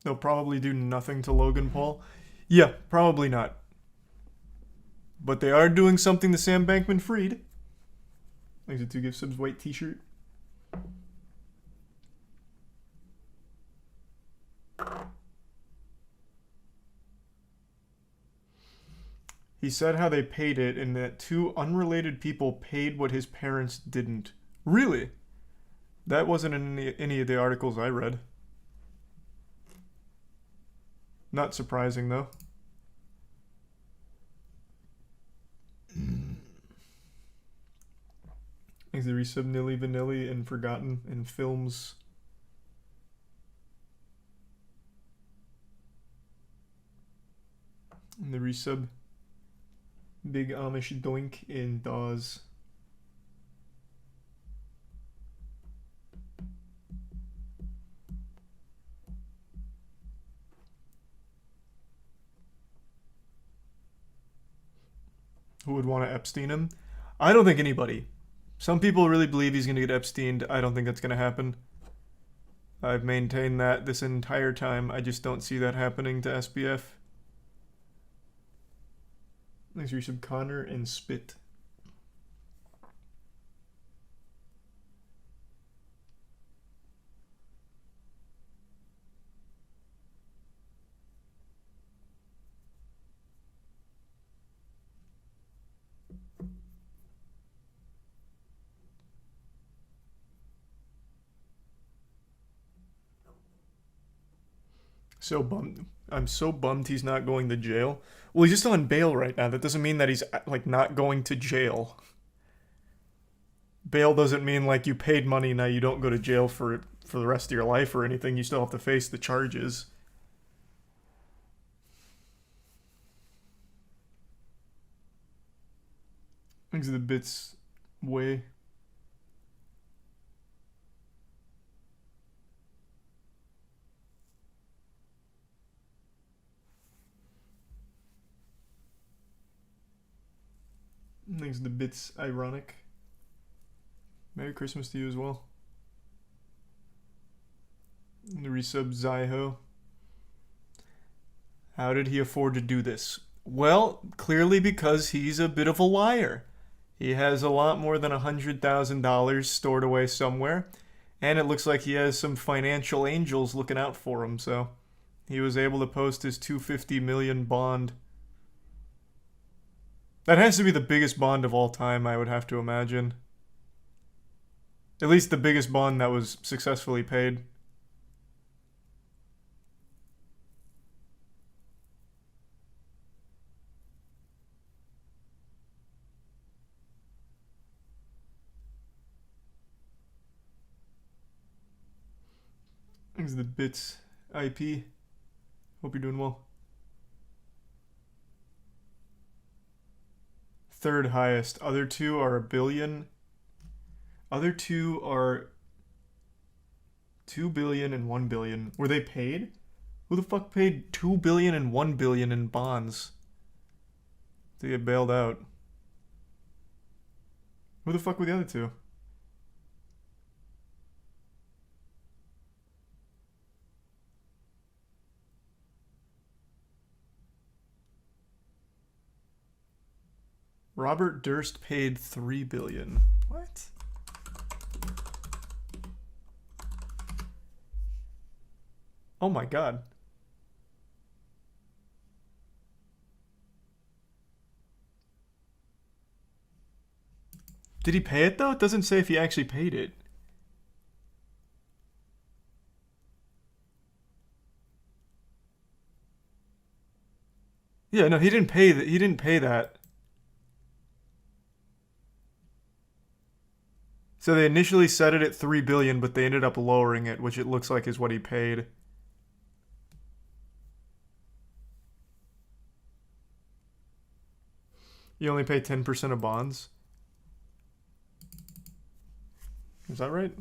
They'll probably do nothing to Logan Paul. Yeah, probably not. But they are doing something to Sam Bankman-Fried. Thanks to 2 gift subs, white t-shirt. He said how they paid it and that 2 unrelated people paid what his parents didn't. Really? That wasn't in any of the articles I read. Not surprising, though. Thanks to resub Nilly Vanilli and Forgotten in Films. And the resub Big Amish Doink in Dawes. Who would want to Epstein him? I don't think anybody. Some people really believe he's going to get Epsteined. I don't think that's going to happen. I've maintained that this entire time. I just don't see that happening to SBF. Thanks for your sub, Connor and Spit. So bummed. I'm so bummed he's not going to jail. Well, he's just on bail right now. That doesn't mean that he's like not going to jail. Bail doesn't mean like you paid money, now you don't go to jail for the rest of your life or anything. You still have to face the charges. Things are the bits way. Things the bits ironic. Merry Christmas to you as well. The resub Zyho. How did he afford to do this? Well, clearly because he's a bit of a liar. He has a lot more than $100,000 stored away somewhere, and it looks like he has some financial angels looking out for him, so he was able to post his $250 million bond. That has to be the biggest bond of all time, I would have to imagine. At least the biggest bond that was successfully paid. Thanks the bits IP. Hope you're doing well. Third highest. Other 2 are $1 billion. Other 2 are $2 billion and $1 billion. Were they paid? Who the fuck paid $2 billion and $1 billion in bonds to get bailed out? Who the fuck were the other 2? Robert Durst paid $3 billion. What? Oh my god. Did he pay it though? It doesn't say if he actually paid it. Yeah, no, he didn't pay that. He didn't pay that. So they initially set it at $3 billion, but they ended up lowering it, which it looks like is what he paid. You only pay 10% of bonds? Is that right?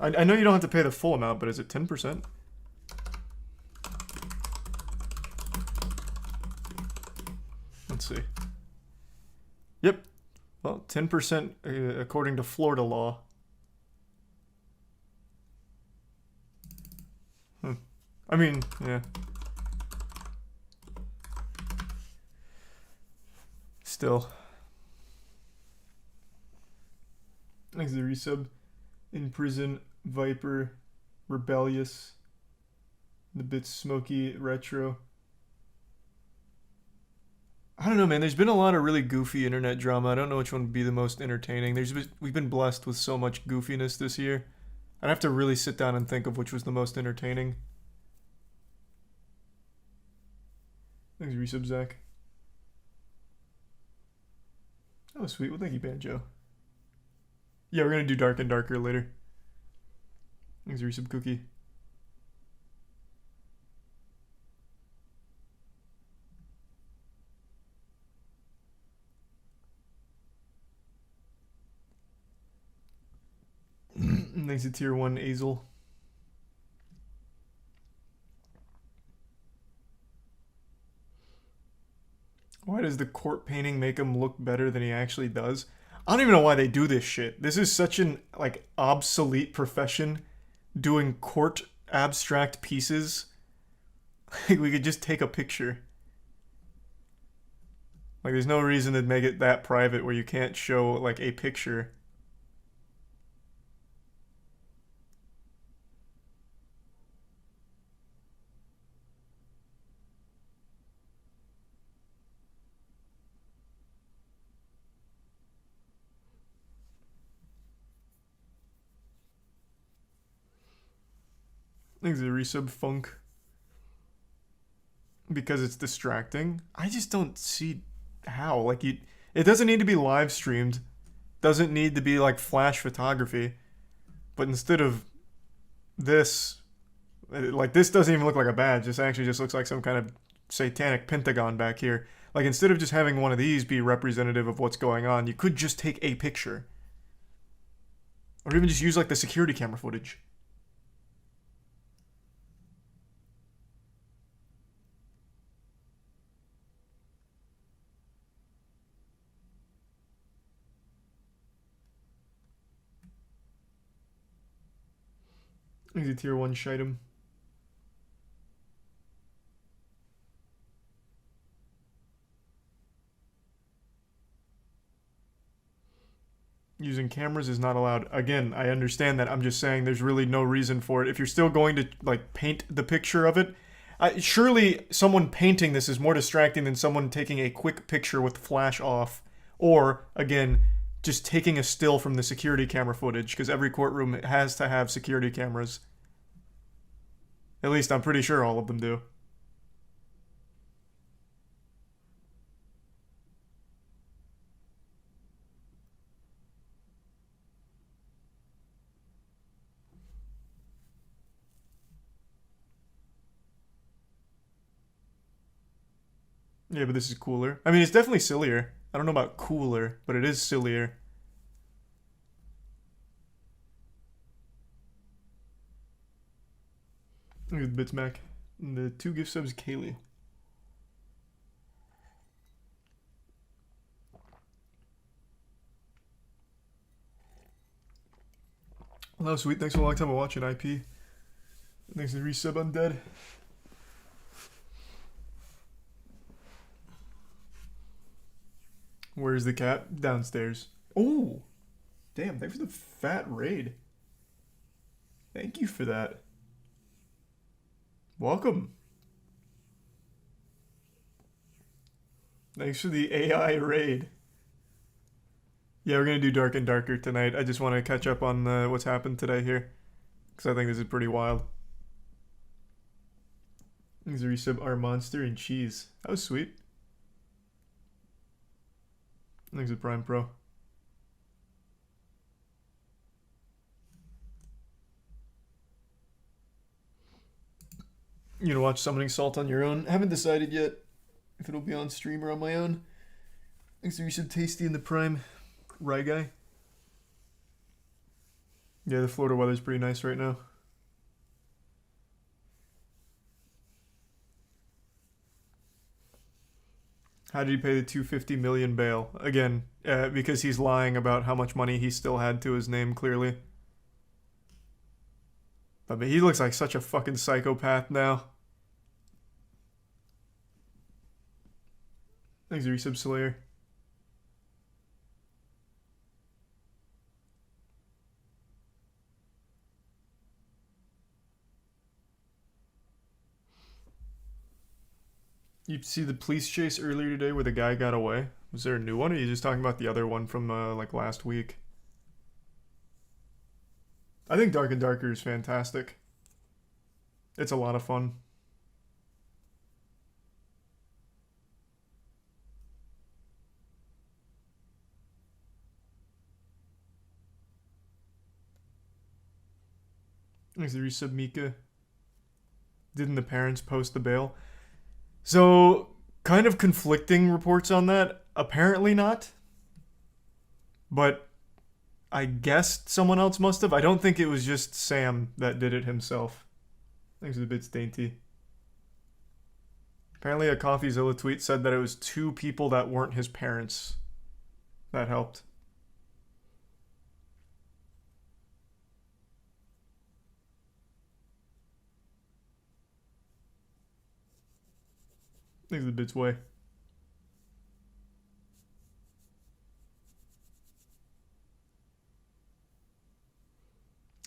I know you don't have to pay the full amount, but is it 10%? Let's see. Yep. Well, 10% according to Florida law. I mean, yeah. Still. Thanks to the resub. In prison, Viper, Rebellious, the bit smoky, retro. I don't know, man. There's been a lot of really goofy internet drama. I don't know which one would be the most entertaining. We've been blessed with so much goofiness this year. I'd have to really sit down and think of which was the most entertaining. Thanks, resub, Zach. Oh, sweet. Well, thank you, Banjo. Yeah, we're gonna do Dark and Darker later. Thanks, resub, Cookie. Thanks to Tier 1 Azel. Why does the court painting make him look better than he actually does? I don't even know why they do this shit. This is such an like obsolete profession, doing court abstract pieces. We could just take a picture. Like there's no reason to make it that private where you can't show like a picture. I think it's a resub funk. Because it's distracting. I just don't see how. Like it doesn't need to be live streamed. Doesn't need to be like flash photography. But instead of this, like this doesn't even look like a badge. This actually just looks like some kind of satanic pentagon back here. Like instead of just having one of these be representative of what's going on, you could just take a picture. Or even just use like the security camera footage. Easy tier 1 shite him. Using cameras is not allowed. Again, I understand that. I'm just saying there's really no reason for it. If you're still going to like paint the picture of it, surely someone painting this is more distracting than someone taking a quick picture with flash off. Or, again, just taking a still from the security camera footage, because every courtroom has to have security cameras. At least I'm pretty sure all of them do. Yeah, but this is cooler. I mean, it's definitely sillier. I don't know about cooler, but it is sillier. Look at the bits back. And the 2 gift subs, Kaylee. Well, sweet. Thanks for a long time of watching, IP. Thanks to resub Undead. Where's the cat? Downstairs. Oh! Damn, thanks for the fat raid. Thank you for that. Welcome. Thanks for the AI raid. Yeah, we're going to do Dark and Darker tonight. I just want to catch up on what's happened today here. Because I think this is pretty wild. Thanks for resub our monster and cheese. That was sweet. Thanks to Prime Pro. You gonna watch Summoning Salt on your own? Haven't decided yet if it'll be on stream or on my own. Thanks to resub Tasty in the Prime. Rye guy. Yeah, the Florida weather's pretty nice right now. How did he pay the $250 million bail? Again, because he's lying about how much money he still had to his name, clearly. But he looks like such a fucking psychopath now. Thanks, Resub Slayer. You see the police chase earlier today where the guy got away? Was there a new one, or are you just talking about the other one from like last week? I think Dark and Darker is fantastic. It's a lot of fun. Thanks, the resub Mika. Didn't the parents post the bail? So, kind of conflicting reports on that. Apparently not. But I guess someone else must have. I don't think it was just Sam that did it himself. Thanks for the bits, Dainty. Apparently a CoffeeZilla tweet said that it was 2 people that weren't his parents. That helped. Thanks for the bits, way.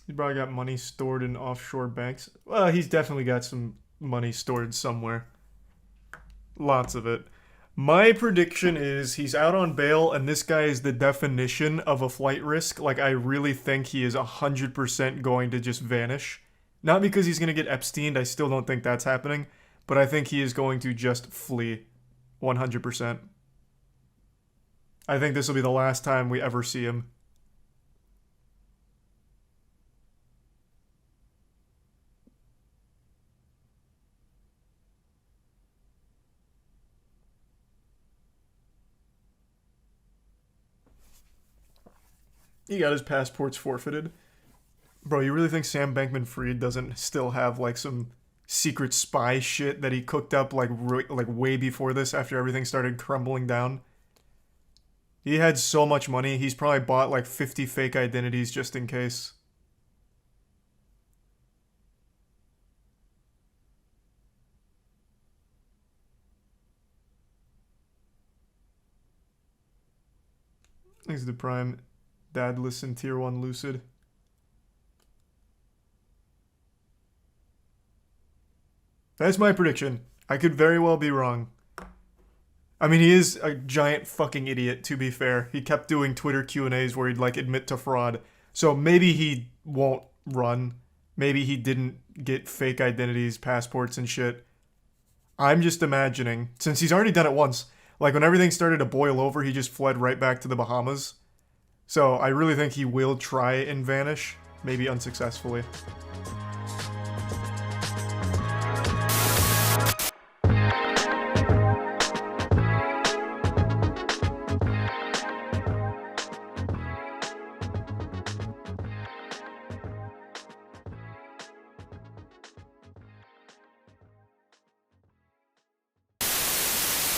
He probably got money stored in offshore banks. Well, he's definitely got some money stored somewhere. Lots of it. My prediction is he's out on bail, and this guy is the definition of a flight risk. Like, I really think he is 100% going to just vanish. Not because he's going to get Epsteined, I still don't think that's happening, but I think he is going to just flee. 100%. I think this will be the last time we ever see him. He got his passports forfeited. Bro, you really think Sam Bankman-Fried doesn't still have like some secret spy shit that he cooked up like way before this, after everything started crumbling down? He had so much money, he's probably bought like 50 fake identities just in case. Thanks to the Prime. Dadless and Tier 1 Lucid. That's my prediction. I could very well be wrong. I mean, he is a giant fucking idiot, to be fair. He kept doing Twitter Q&As where he'd like admit to fraud. So maybe he won't run. Maybe he didn't get fake identities, passports, and shit. I'm just imagining, since he's already done it once, like when everything started to boil over, he just fled right back to the Bahamas. So I really think he will try and vanish, maybe unsuccessfully.